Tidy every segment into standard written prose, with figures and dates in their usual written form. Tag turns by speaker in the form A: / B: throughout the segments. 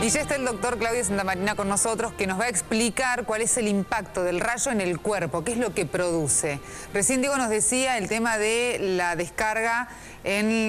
A: Y ya está el doctor Claudio Santamarina con nosotros, que nos va a explicar cuál es el impacto del rayo en el cuerpo, qué es lo que produce. Recién Diego nos decía el tema de la descarga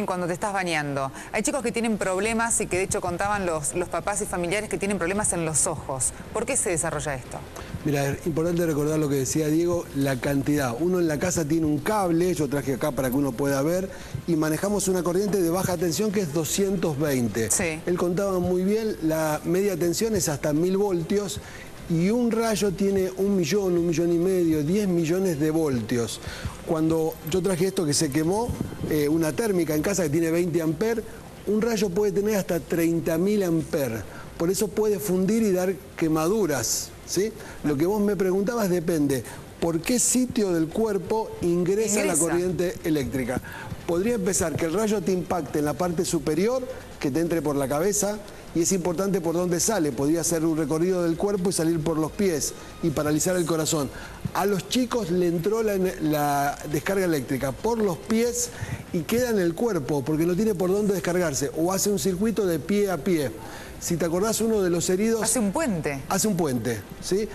A: cuando te estás bañando. Hay chicos que tienen problemas y que de hecho contaban los papás y familiares que tienen problemas en los ojos. ¿Por qué se desarrolla esto?
B: Mira, es importante recordar lo que decía Diego, la cantidad. Uno en la casa tiene un cable, yo traje acá para que uno pueda ver, y manejamos una corriente de baja tensión que es 220.
A: Sí.
B: Él contaba muy bien, la media tensión es hasta 1000 voltios, y un rayo tiene 1 millón, 1,5 millones, 10 millones de voltios. Cuando yo traje esto que se quemó, una térmica en casa que tiene 20 amperes, un rayo puede tener hasta 30.000 amperes. Por eso puede fundir y dar quemaduras, ¿sí? Lo que vos me preguntabas depende por qué sitio del cuerpo ingresa la corriente eléctrica. Podría empezar que el rayo te impacte en la parte superior, que te entre por la cabeza, y es importante por dónde sale. Podría hacer un recorrido del cuerpo y salir por los pies y paralizar el corazón. A los chicos le entró la descarga eléctrica por los pies y queda en el cuerpo porque no tiene por dónde descargarse, o hace un circuito de pie a pie. Si te acordás, uno de los heridos...
A: Hace un puente.
B: Hace un puente, ¿sí?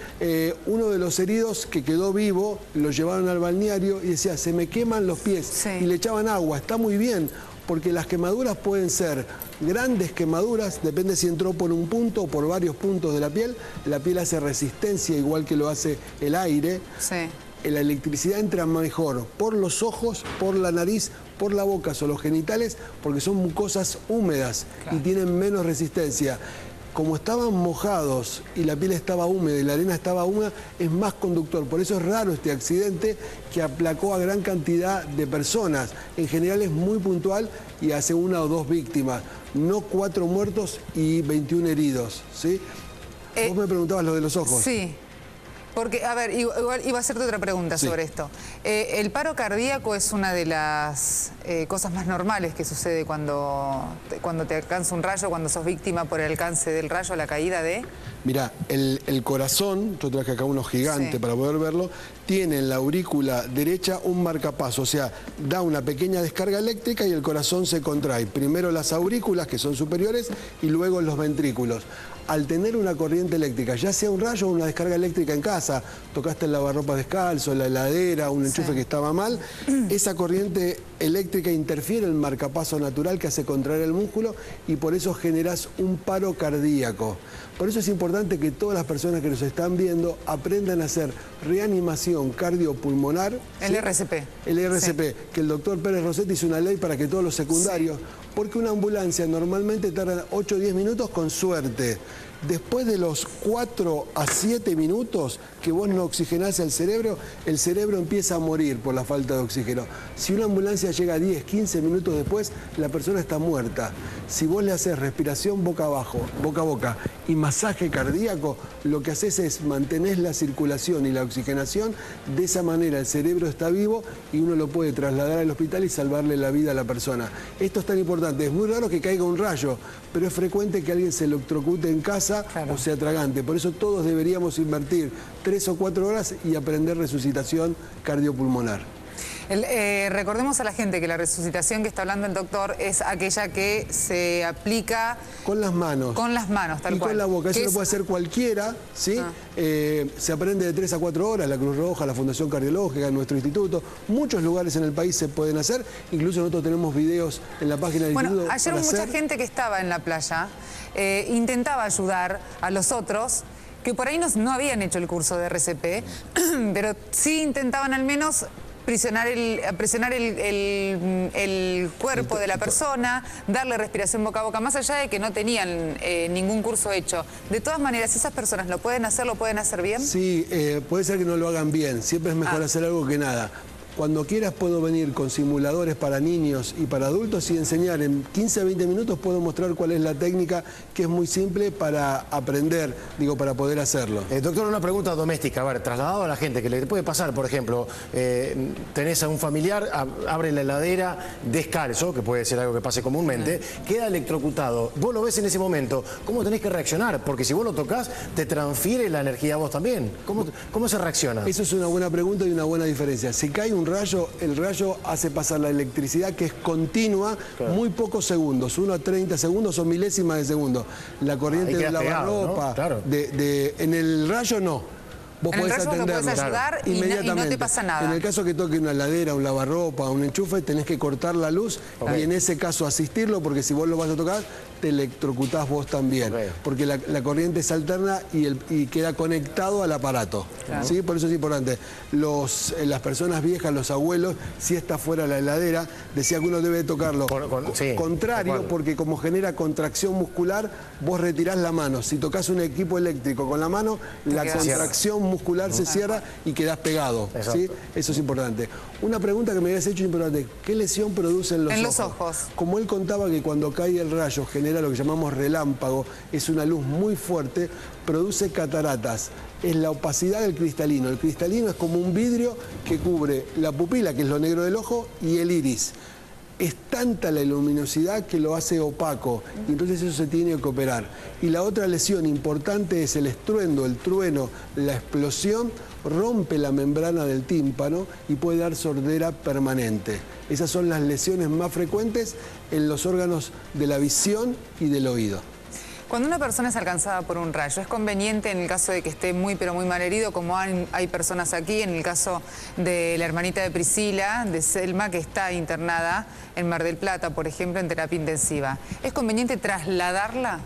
B: Uno de los heridos que quedó vivo, lo llevaron al balneario y decía, se me queman los pies.
A: Sí.
B: Y le echaban agua. Está muy bien, porque las quemaduras pueden ser grandes quemaduras, depende si entró por un punto o por varios puntos de la piel. La piel hace resistencia igual que lo hace el aire.
A: Sí.
B: La electricidad entra mejor por los ojos, por la nariz, por la boca o los genitales, porque son mucosas húmedas, claro, y tienen menos resistencia. Como estaban mojados y la piel estaba húmeda y la arena estaba húmeda, es más conductor. Por eso es raro este accidente que aplacó a gran cantidad de personas. En general es muy puntual y hace 1 o 2 víctimas, no 4 muertos y 21 heridos, ¿sí? Vos me preguntabas lo de los ojos.
A: Sí. Porque, a ver, igual iba a hacerte otra pregunta sobre esto. El paro cardíaco es una de las cosas más normales que sucede cuando te alcanza un rayo, cuando sos víctima por el alcance del rayo, la caída de...
B: Mirá, el corazón, yo traje acá uno gigante para poder verlo, tiene en la aurícula derecha un marcapaso, o sea, da una pequeña descarga eléctrica y el corazón se contrae. Primero las aurículas, que son superiores, y luego los ventrículos. Al tener una corriente eléctrica, ya sea un rayo o una descarga eléctrica en casa, tocaste el lavarropa descalzo, la heladera, un enchufe que estaba mal, esa corriente eléctrica interfiere en el marcapaso natural que hace contraer el músculo y por eso generas un paro cardíaco. Por eso es importante que todas las personas que nos están viendo aprendan a hacer reanimación cardiopulmonar.
A: El RCP.
B: El RCP, que el doctor Pérez Rossetti hizo una ley para que todos los secundarios, porque una ambulancia normalmente tarda 8 o 10 minutos con suerte. Después de los 4 a 7 minutos que vos no oxigenás el cerebro empieza a morir por la falta de oxígeno. Si una ambulancia llega 10, 15 minutos después, la persona está muerta. Si vos le haces respiración boca abajo, boca a boca y masaje cardíaco, lo que haces es mantenés la circulación y la oxigenación. De esa manera el cerebro está vivo y uno lo puede trasladar al hospital y salvarle la vida a la persona. Esto es tan importante. Es muy raro que caiga un rayo, pero es frecuente que alguien se electrocute en casa, o sea atragante. Por eso todos deberíamos invertir 3 o 4 horas y aprender resucitación cardiopulmonar.
A: Recordemos a la gente que la resucitación que está hablando el doctor es aquella que se aplica...
B: Con las manos.
A: Con las manos, tal cual.
B: Y con la boca. Eso lo puede hacer cualquiera, ¿sí? Se aprende de 3 a 4 horas, la Cruz Roja, la Fundación Cardiológica, nuestro instituto. Muchos lugares en el país se pueden hacer. Incluso nosotros tenemos videos en la página del instituto.
A: Bueno, ayer mucha gente que estaba en la playa intentaba ayudar a los otros que por ahí no habían hecho el curso de RCP, pero sí intentaban al menos presionar el cuerpo de la persona, darle respiración boca a boca, más allá de que no tenían ningún curso hecho. De todas maneras, ¿esas personas lo pueden hacer bien?
B: Sí, puede ser que no lo hagan bien. Siempre es mejor hacer algo que nada. Cuando quieras puedo venir con simuladores para niños y para adultos y enseñar. En 15 a 20 minutos puedo mostrar cuál es la técnica, que es muy simple para aprender, para poder hacerlo.
C: Doctor, una pregunta doméstica. A ver, trasladado a la gente, que le puede pasar, por ejemplo, tenés a un familiar, abre la heladera descalzo, que puede ser algo que pase comúnmente, queda electrocutado. Vos lo ves en ese momento, ¿cómo tenés que reaccionar? Porque si vos lo tocas, te transfiere la energía a vos también. ¿Cómo se reacciona?
B: Eso es una buena pregunta y una buena diferencia. Si cae un rayo, el rayo hace pasar la electricidad, que es continua, muy pocos segundos, 1 a 30 segundos o milésimas de segundo. La corriente de lavarropa, ¿no? Claro. En el rayo no. Vos
A: en el
B: podés
A: rayo lo podés ayudar y no te pasa nada.
B: En el caso que toque una heladera, un lavarropa, un enchufe, tenés que cortar la luz y en ese caso asistirlo, porque si vos lo vas a tocar, te electrocutás vos también. Porque la corriente es alterna y queda conectado al aparato. Claro. ¿Sí? Por eso es importante. Las personas viejas, los abuelos, si está fuera la heladera, decía que uno debe tocarlo. Contrario, porque como genera contracción muscular, vos retirás la mano. Si tocas un equipo eléctrico con la mano, la contracción muscular se cierra y quedás pegado. ¿Sí? Eso es importante. Una pregunta que me habías hecho importante: ¿qué lesión producen los ojos? Como él contaba que cuando cae el rayo genera lo que llamamos relámpago, es una luz muy fuerte, produce cataratas. Es la opacidad del cristalino. El cristalino es como un vidrio que cubre la pupila, que es lo negro del ojo, y el iris. Es tanta la luminosidad que lo hace opaco, y entonces eso se tiene que operar. Y la otra lesión importante es el estruendo, el trueno, la explosión, rompe la membrana del tímpano y puede dar sordera permanente. Esas son las lesiones más frecuentes en los órganos de la visión y del oído.
A: Cuando una persona es alcanzada por un rayo, ¿es conveniente en el caso de que esté muy pero muy mal herido, como hay personas aquí, en el caso de la hermanita de Priscila, de Selma, que está internada en Mar del Plata, por ejemplo, en terapia intensiva? ¿Es conveniente trasladarla?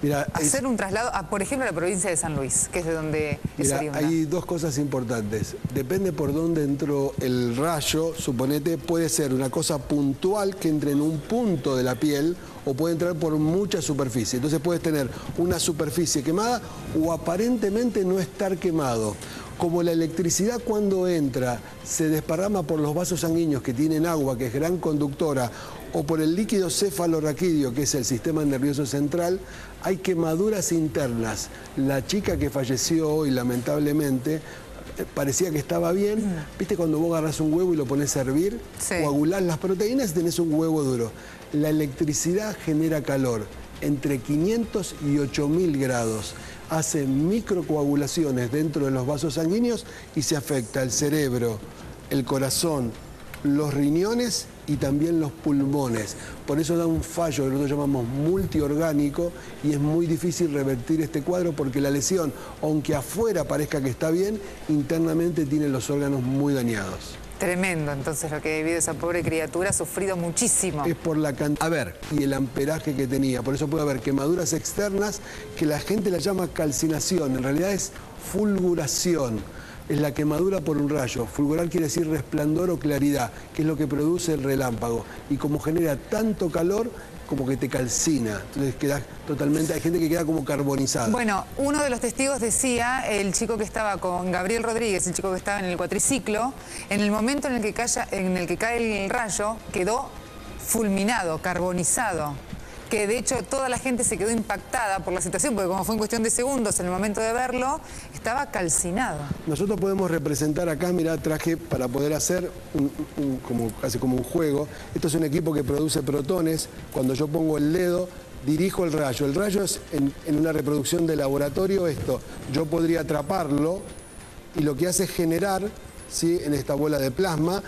B: Mira,
A: hacer un traslado, por ejemplo, a la provincia de San Luis, que es de donde es oriunda?
B: Hay dos cosas importantes. Depende por dónde entró el rayo. Suponete, puede ser una cosa puntual que entre en un punto de la piel, o puede entrar por mucha superficie. Entonces puedes tener una superficie quemada o aparentemente no estar quemado. Como la electricidad cuando entra se desparrama por los vasos sanguíneos que tienen agua, que es gran conductora, o por el líquido cefalorraquídeo, que es el sistema nervioso central, hay quemaduras internas. La chica que falleció hoy, lamentablemente, parecía que estaba bien. ¿Viste cuando vos agarrás un huevo y lo pones a hervir? Sí. Coagulás las proteínas y tenés un huevo duro. La electricidad genera calor entre 500 y 8000 grados. Hace microcoagulaciones dentro de los vasos sanguíneos y se afecta el cerebro, el corazón, los riñones y también los pulmones. Por eso da un fallo que nosotros llamamos multiorgánico y es muy difícil revertir este cuadro porque la lesión, aunque afuera parezca que está bien, internamente tiene los órganos muy dañados.
A: Tremendo, entonces, lo que ha vivido esa pobre criatura, ha sufrido muchísimo.
B: Es por la cantidad y el amperaje que tenía. Por eso puede haber quemaduras externas que la gente la llama calcinación. En realidad es fulguración. Es la quemadura por un rayo. Fulgurar quiere decir resplandor o claridad, que es lo que produce el relámpago. Y como genera tanto calor, como que te calcina. Entonces quedas totalmente, hay gente que queda como carbonizada.
A: Bueno, uno de los testigos decía, el chico que estaba con Gabriel Rodríguez, el chico que estaba en el cuatriciclo, en el momento en el que cae el rayo, quedó fulminado, carbonizado. Que de hecho toda la gente se quedó impactada por la situación, porque como fue en cuestión de segundos en el momento de verlo, estaba calcinado.
B: Nosotros podemos representar acá, mirá, traje para poder hacer casi como un juego. Esto es un equipo que produce protones. Cuando yo pongo el dedo, dirijo el rayo. El rayo es en una reproducción de laboratorio esto. Yo podría atraparlo y lo que hace es generar, ¿sí?, en esta bola de plasma.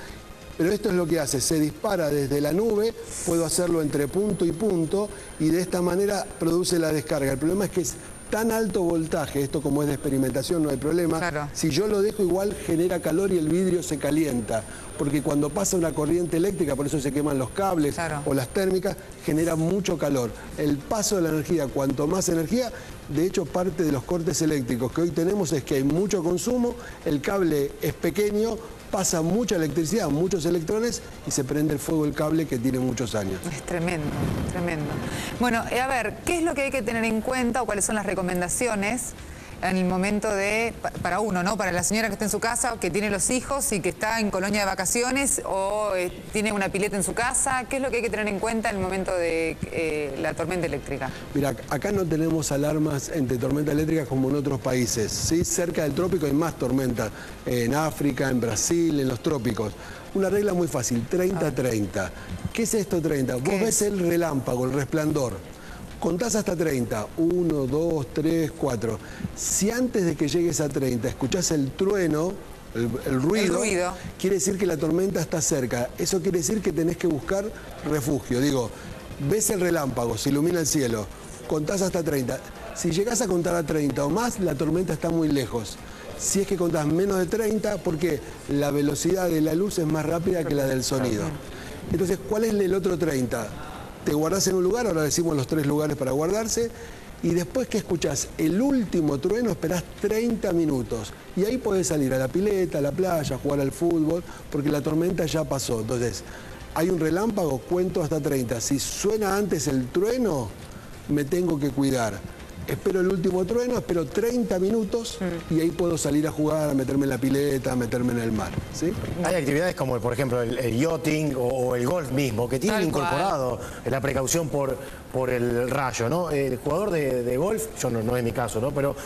B: Pero esto es lo que hace, se dispara desde la nube, puedo hacerlo entre punto y punto y de esta manera produce la descarga. El problema es que es tan alto voltaje, esto como es de experimentación no hay problema, claro. Si yo lo dejo igual genera calor y el vidrio se calienta, porque cuando pasa una corriente eléctrica, por eso se queman los cables, claro, o las térmicas, genera mucho calor. El paso de la energía, cuanto más energía, de hecho parte de los cortes eléctricos que hoy tenemos es que hay mucho consumo, el cable es pequeño, pasa mucha electricidad, muchos electrones y se prende el fuego el cable que tiene muchos años.
A: Es tremendo, tremendo. Bueno, a ver, ¿qué es lo que hay que tener en cuenta o cuáles son las recomendaciones en el momento de, para uno, ¿no? Para la señora que está en su casa, que tiene los hijos y que está en colonia de vacaciones o tiene una pileta en su casa? ¿Qué es lo que hay que tener en cuenta en el momento de la tormenta eléctrica?
B: Mira, acá no tenemos alarmas entre tormentas eléctricas como en otros países, ¿sí? Cerca del trópico hay más tormentas, en África, en Brasil, en los trópicos. Una regla muy fácil, 30-30. ¿Qué es esto 30? Vos ves el relámpago, el resplandor. Contás hasta 30, 1, 2, 3, 4. Si antes de que llegues a 30 escuchás el trueno, el ruido,
A: El ruido.
B: quiere decir que la tormenta está cerca. Eso quiere decir que tenés que buscar refugio. Digo, ves el relámpago, se ilumina el cielo, contás hasta 30. Si llegás a contar a 30 o más, la tormenta está muy lejos. Si es que contás menos de 30, porque la velocidad de la luz es más rápida que la del sonido. Entonces, ¿cuál es el otro 30? Te guardás en un lugar, ahora decimos los 3 lugares para guardarse, y después que escuchás el último trueno, esperás 30 minutos. Y ahí podés salir a la pileta, a la playa, jugar al fútbol, porque la tormenta ya pasó. Entonces, hay un relámpago, cuento hasta 30. Si suena antes el trueno, me tengo que cuidar. Espero el último trueno, espero 30 minutos y ahí puedo salir a jugar, a meterme en la pileta, a meterme en el mar. ¿Sí?
C: Hay actividades como, por ejemplo, el yachting o el golf mismo, que tienen incorporado la precaución por el rayo, ¿no? El jugador de golf, yo no es mi caso, ¿no? Pero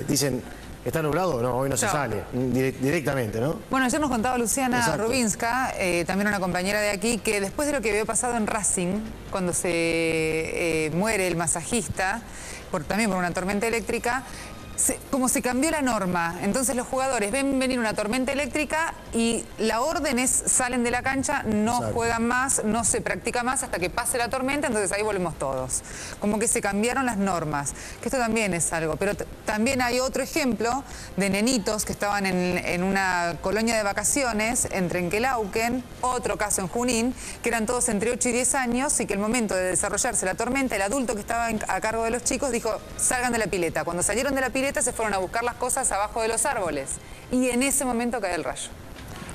C: dicen, ¿está nublado? No, hoy no se sale, directamente, ¿no?
A: Bueno, ayer nos contaba Luciana
C: Exacto.
A: Rubinska, también una compañera de aquí, que después de lo que había pasado en Racing, cuando se muere el masajista, también por una tormenta eléctrica, como se cambió la norma. Entonces los jugadores ven venir una tormenta eléctrica y la orden es salen de la cancha, no juegan más, no se practica más hasta que pase la tormenta, entonces ahí volvemos todos. Como que se cambiaron las normas, que esto también es algo. Pero también hay otro ejemplo de nenitos que estaban en una colonia de vacaciones en Trenquelauquen, otro caso en Junín, que eran todos entre 8 y 10 años y que el momento de desarrollarse la tormenta, el adulto que estaba a cargo de los chicos dijo, salgan de la pileta. Cuando salieron de la pileta se fueron a buscar las cosas abajo de los árboles y en ese momento cae el rayo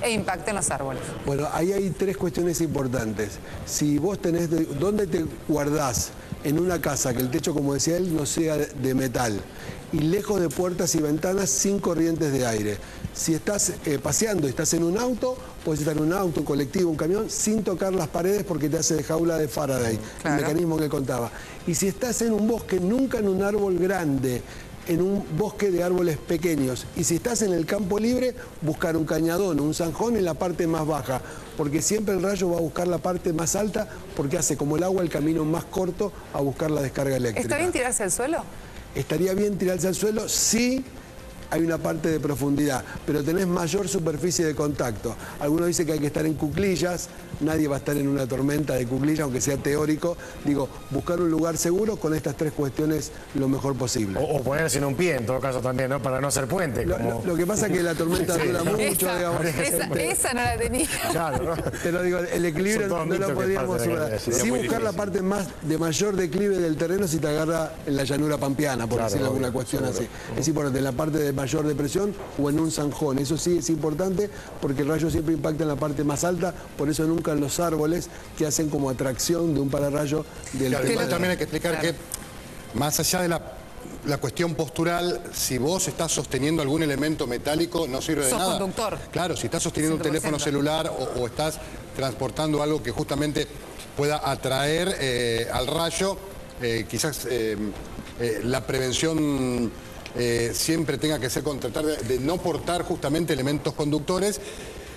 A: e impacta en los árboles.
B: Bueno, ahí hay 3 cuestiones importantes. Si vos tenés, ¿dónde te guardás? En una casa, que el techo, como decía él, no sea de metal y lejos de puertas y ventanas, sin corrientes de aire. Si estás paseando y estás en un auto, puedes estar en un auto, un colectivo, un camión, sin tocar las paredes porque te hace de jaula de Faraday, el mecanismo que contaba. Y si estás en un bosque, nunca en un árbol grande, en un bosque de árboles pequeños. Y si estás en el campo libre, buscar un cañadón, un zanjón en la parte más baja, porque siempre el rayo va a buscar la parte más alta porque hace como el agua el camino más corto a buscar la descarga eléctrica.
A: ¿Está bien tirarse al suelo?
B: Estaría bien tirarse al suelo si hay una parte de profundidad, pero tenés mayor superficie de contacto. Algunos dicen que hay que estar en cuclillas, nadie va a estar en una tormenta de cuclillas, aunque sea teórico. Digo, buscar un lugar seguro con estas 3 cuestiones lo mejor posible.
C: O ponerse en un pie, en todo caso también, ¿no? Para no hacer puente.
B: Lo que pasa es que la tormenta dura mucho, digamos.
A: Esa no la tenía.
C: Claro, ¿no?
B: Te lo digo, el equilibrio no lo podríamos superar. Sí buscar la parte de mayor declive del terreno si te agarra en la llanura pampeana, por decirlo alguna cuestión así. Es importante, en la parte de mayor depresión o en un zanjón. Eso sí es importante porque el rayo siempre impacta en la parte más alta, por eso nunca en los árboles que hacen como atracción de un pararrayo del
D: tema. También hay que explicar que más allá de la cuestión postural, si vos estás sosteniendo algún elemento metálico, no sirve de nada.
A: Sos conductor.
D: Claro, si estás sosteniendo 100%. Un teléfono celular o estás transportando algo que justamente pueda atraer al rayo, quizás la prevención siempre tenga que ser con tratar de no portar justamente elementos conductores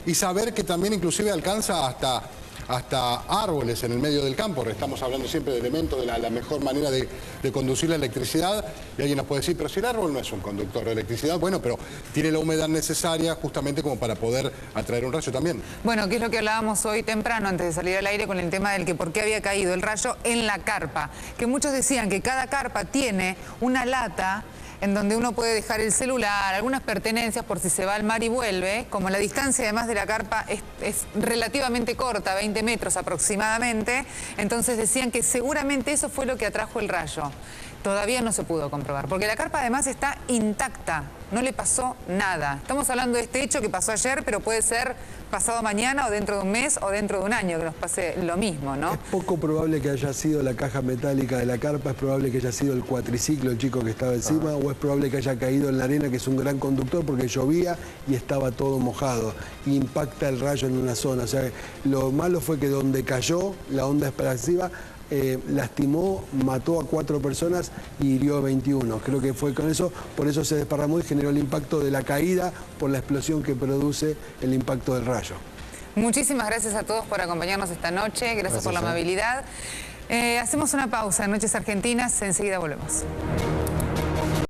D: y saber que también inclusive alcanza hasta árboles en el medio del campo. Estamos hablando siempre de elementos, de la mejor manera de conducir la electricidad, y alguien nos puede decir, pero si el árbol no es un conductor de electricidad, bueno, pero tiene la humedad necesaria justamente como para poder atraer un rayo también.
A: Bueno, que es lo que hablábamos hoy temprano antes de salir al aire con el tema del que por qué había caído el rayo en la carpa, que muchos decían que cada carpa tiene una lata en donde uno puede dejar el celular, algunas pertenencias por si se va al mar y vuelve. Como la distancia además de la carpa es relativamente corta, 20 metros aproximadamente, entonces decían que seguramente eso fue lo que atrajo el rayo. Todavía no se pudo comprobar, porque la carpa además está intacta, no le pasó nada. Estamos hablando de este hecho que pasó ayer, pero puede ser pasado mañana o dentro de un mes o dentro de un año que nos pase lo mismo, ¿no?
B: Es poco probable que haya sido la caja metálica de la carpa, es probable que haya sido el cuatriciclo, el chico que estaba encima, o es probable que haya caído en la arena, que es un gran conductor, porque llovía y estaba todo mojado. Y impacta el rayo en una zona. O sea, lo malo fue que donde cayó la onda expansiva, lastimó, mató a 4 personas y hirió a 21. Creo que fue con eso, por eso se desparramó y generó el impacto de la caída por la explosión que produce el impacto del rayo.
A: Muchísimas gracias a todos por acompañarnos esta noche, gracias por la amabilidad. Hacemos una pausa en Noches Argentinas, enseguida volvemos.